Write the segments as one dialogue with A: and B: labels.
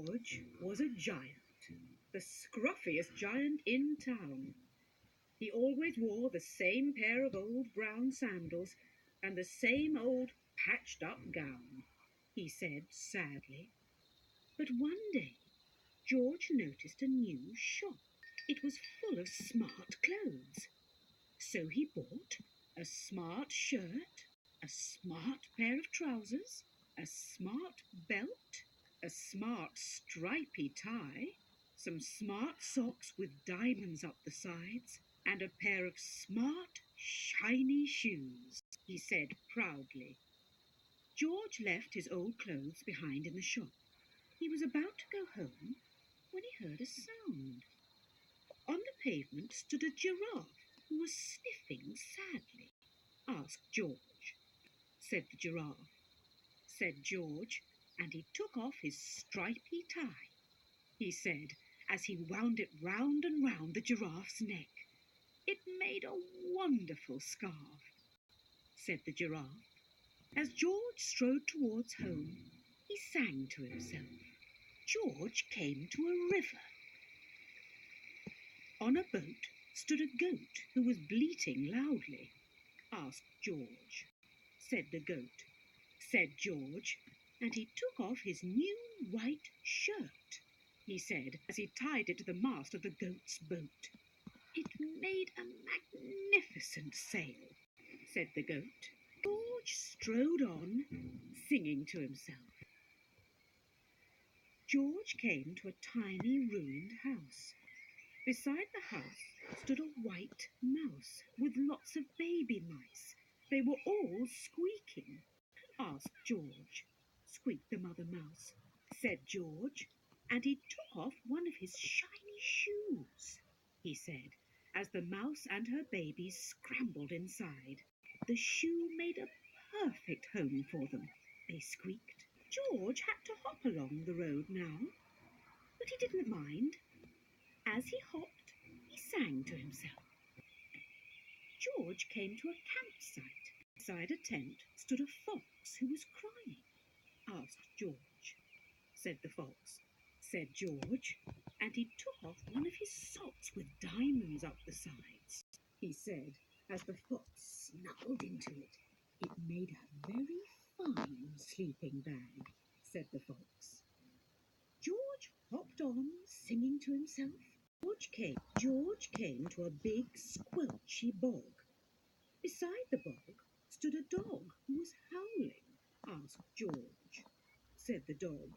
A: George was a giant, the scruffiest giant in town. He always wore the same pair of old brown sandals and the same old patched-up gown, he said sadly. But one day, George noticed a new shop. It was full of smart clothes. So he bought a smart shirt, a smart pair of trousers, a smart belt, a smart stripy tie, some smart socks with diamonds up the sides, and a pair of smart, shiny shoes, he said proudly. George left his old clothes behind in the shop. He was about to go home when he heard a sound. On the pavement stood a giraffe who was sniffing sadly. "Ask George," said the giraffe. Said George, and he took off his stripy tie, he said, as he wound it round and round the giraffe's neck. "It made a wonderful scarf," said the giraffe. As George strode towards home, he sang to himself. George came to a river. On a boat stood a goat who was bleating loudly. "Ask George," said the goat. Said George, and he took off his new white shirt, he said, as he tied it to the mast of the goat's boat. "It made a magnificent sail," said the goat. George strode on, singing to himself. George came to a tiny ruined house. Beside the house stood a white mouse with lots of baby mice. They were all squeaking. "Ask George," squeaked the mother mouse. Said George, and he took off one of his shiny shoes, he said, as the mouse and her babies scrambled inside. The shoe made a perfect home for them, they squeaked. George had to hop along the road now, but he didn't mind. As he hopped, he sang to himself. George came to a campsite. Beside a tent stood a fox who was crying. "Ask George," said the fox. Said George, and he took off one of his socks with diamonds up the sides, he said, as the fox snuggled into it. "It made a very fine sleeping bag," said the fox. George hopped on, singing to himself. George came to a big squelchy bog. Beside the bog stood a dog who was howling. "Ask George," said the dog.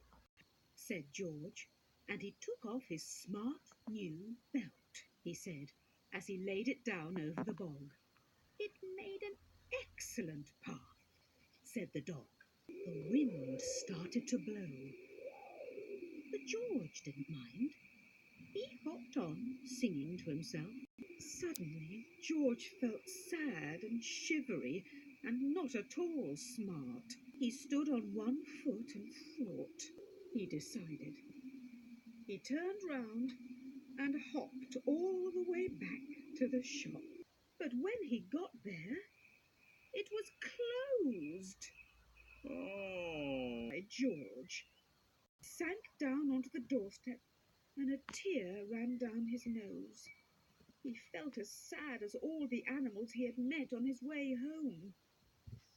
A: Said George, and he took off his smart new belt, he said, as he laid it down over the bog. "It made an excellent path," said the dog. The wind started to blow, but George didn't mind. He hopped on, singing to himself. Suddenly, George felt sad and shivery and not at all smart. He stood on one foot and thought, he decided. He turned round and hopped all the way back to the shop. But when he got there, it was closed. "Oh!" George sank down onto the doorstep, and a tear ran down his nose. He felt as sad as all the animals he had met on his way home.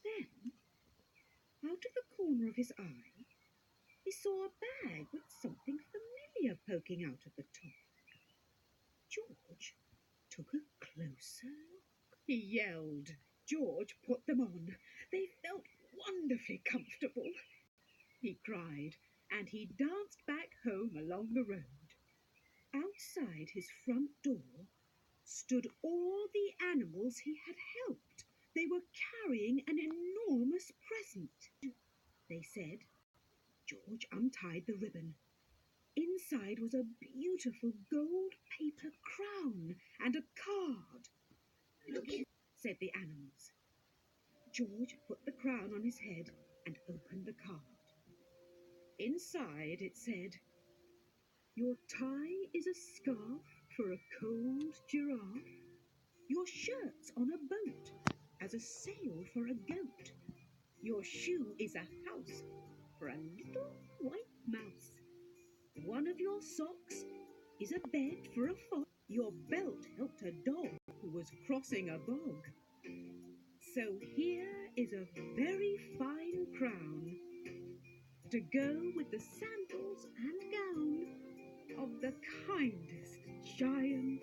A: Then, out of the corner of his eye, he saw a bag with something familiar poking out of the top. George took a closer look. He yelled. George put them on. They felt wonderfully comfortable, he cried, and he danced back home along the road. Outside his front door stood all the animals he had helped. They were carrying an enormous present, they said. George untied the ribbon. Inside was a beautiful gold paper crown and a card. "Look in," said the animals. George put the crown on his head and opened the card. Inside it said, "Your tie is a scarf for a cold giraffe. Your shirt's on a boat as a sail for a goat. Your shoe is a house for a little white mouse. one of your socks is a bed for a fox. Your belt helped a dog who was crossing a bog. So here is a very fine crown to go with the sandals and gown of the kindest giant